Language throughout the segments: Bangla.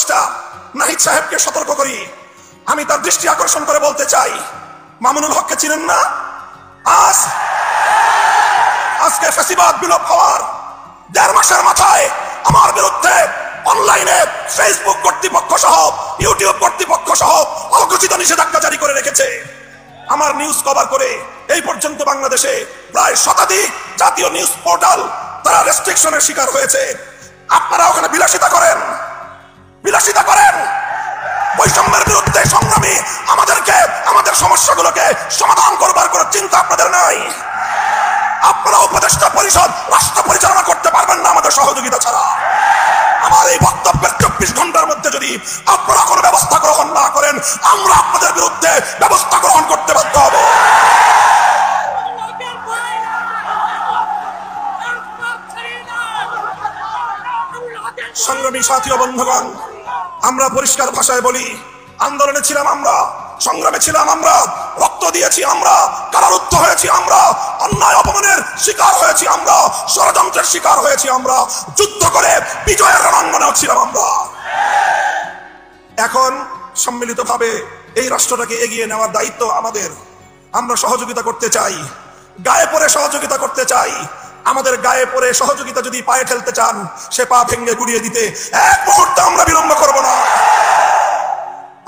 উপদেষ্টা নাহিদ সাহেবকে সতর্ক করি, আমি তার দৃষ্টি আকর্ষণ করে বলতে চাই, মামুনুল হককে চিনেন না? আজকে ফ্যাসিবাদ বিলোপ হওয়ার 1.5 মাসের মাথায় আমার বিরুদ্ধে অনলাইনে ফেসবুক কর্তৃপক্ষ সহ ইউটিউব কর্তৃপক্ষ সহ অঘোষিত নিষেধাজ্ঞা জারি করে রেখেছে। আমার নিউজ কভার করে এই পর্যন্ত বাংলাদেশে প্রায় শতাধিক জাতীয় নিউজ পোর্টাল তারা রেস্ট্রিকশনের শিকার হয়েছে। আপনারা ওখানে বিলাসিতা করেন। বৈষম্যের বিরুদ্ধে সংগ্রামী আমাদেরকে আমাদের সমস্যাগুলোকে সমাধান করবার কোনো চিন্তা আপনাদের নাই। আপনারা উপদেষ্টা পরিষদ রাষ্ট্র পরিচালনা করতে পারবেন না আমাদের সহযোগিতা ছাড়া। আমার এই বক্তব্যের 24 ঘন্টার মধ্যে যদি আপনারা কোনো ব্যবস্থা গ্রহণ না করেন, আমরা আপনাদের বিরুদ্ধে ব্যবস্থা গ্রহণ করতে বাধ্য হব। সংগ্রামী সাথী ও বন্ধুগণ, আমরা পরিষ্কার ভাষায় বলি, আন্দোলনে ছিলাম আমরা, সংগ্রামে ছিলাম আমরা, রক্ত দিয়েছি আমরা, কারারুদ্ধ হয়েছি আমরা, অন্যায় অপমানের শিকার হয়েছি আমরা, ষড়যন্ত্রের শিকার হয়েছি আমরা, যুদ্ধ করে বিজয়ের রণাঙ্গনেও ছিলাম আমরা। এখন সম্মিলিতভাবে এই রাষ্ট্রটাকে এগিয়ে নেওয়ার দায়িত্ব আমাদের। আমরা সহযোগিতা করতে চাই, গায়ে পড়ে সহযোগিতা করতে চাই। আমাদের গায়ে পড়ে সহযোগিতা যদি পায়ে ঠেলতে চান, সে পা ভেঙে গুড়িয়ে দিতে এক মুহূর্ত আমরা বিলম্ব করব না।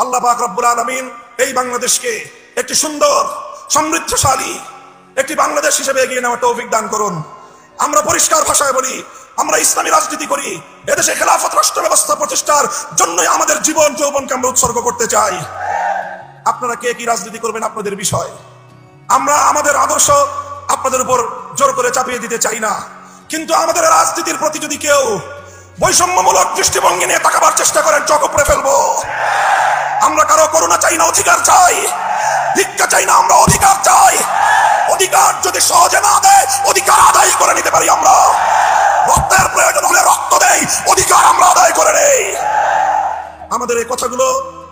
আল্লাহ পাক রব্বুল আলামিন এই বাংলাদেশকে একটি সুন্দর সমৃদ্ধশালী একটি বাংলাদেশ হিসেবে এগিয়ে নেওয়ার তৌফিক দান করুন। আমরা পরিষ্কার ভাষায় বলি, আমরা ইসলামী রাজনীতি করি। এদেশে খেলাফত রাষ্ট্র ব্যবস্থা প্রতিষ্ঠার জন্যই আমাদের জীবন যৌবনকে আমরা উৎসর্গ করতে চাই। আপনারা কে কি রাজনীতি করবেন আপনাদের বিষয়। আমরা আমাদের আদর্শ আপনাদের উপর জোর করে চাপিয়ে দিতে চাই না, কিন্তু আমাদের রাজনীতির প্রতি যদি কেউ বৈষম্যমূলক দৃষ্টিভঙ্গি নিয়ে তাকাবার চেষ্টা করেন, চোখ উপড়ে ফেলবো। আমরা কারো করুণা চাই না, অধিকার চাই। ভিক্ষা চাই না, আমরা অধিকার চাই। অধিকার যদি সহজে না দেয়, অধিকার আদায় করে নিতে পারি আমরা। রক্তের প্রয়োজন হলে রক্ত দেই, অধিকার আমরা আদায় করে নেই। আমাদের এই কথাগুলো,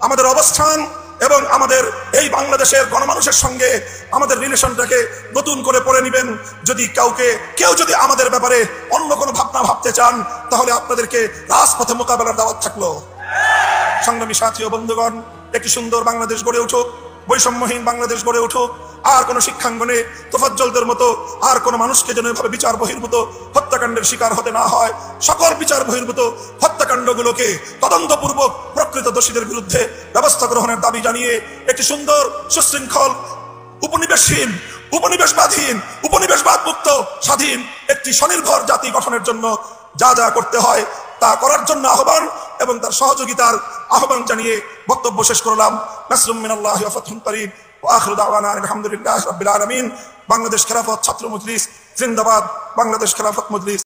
আমাদের অবস্থান এবং আমাদের এই বাংলাদেশের গণমানুষের সঙ্গে আমাদের রিলেশনটাকে নতুন করে পড়ে নেবেন। যদি কেউ যদি আমাদের ব্যাপারে অন্য কোনো ভাবনা ভাবতে চান, তাহলে আপনাদেরকে রাজপথে মোকাবেলার দাওয়াত থাকলো। সংগ্রামী সাথী ও বন্ধুগণ, একটি সুন্দর বাংলাদেশ গড়ে উঠুক, বৈষম্যহীন বাংলাদেশ গড়ে উঠুক। আর কোন শিক্ষাঙ্গনে তোফাজ্জলদের মতো আর কোন মানুষকে যেন এভাবে বিচার বহির্ভূত হত্যাকাণ্ডের শিকার হতে না হয়। সকল বিচার বহির্ভূত হত্যাকাণ্ডগুলোকে তদন্তপূর্বক প্রকৃত দোষীদের বিরুদ্ধে ব্যবস্থা গ্রহণের দাবি জানিয়ে একটি সুন্দর সুশৃঙ্খল উপনিবেশহীন উপনিবেশবাদ মুক্ত স্বাধীন একটি স্বনির্ভর জাতি গঠনের জন্য যা যা করতে হয় তা করার জন্য আহ্বান এবং তার সহযোগিতার আহ্বান জানিয়ে বক্তব্য শেষ করলাম। নাসরুম মিনাল্লাহি ওয়া ফাতহুন করিব ওয়া আখিরু দাওয়ানা আলহামদুলিল্লাহি রাব্বিল আলামিন। বাংলাদেশ খেলাফত ছাত্র মজলিস জিন্দাবাদ। বাংলাদেশ খেলাফত মজলিস।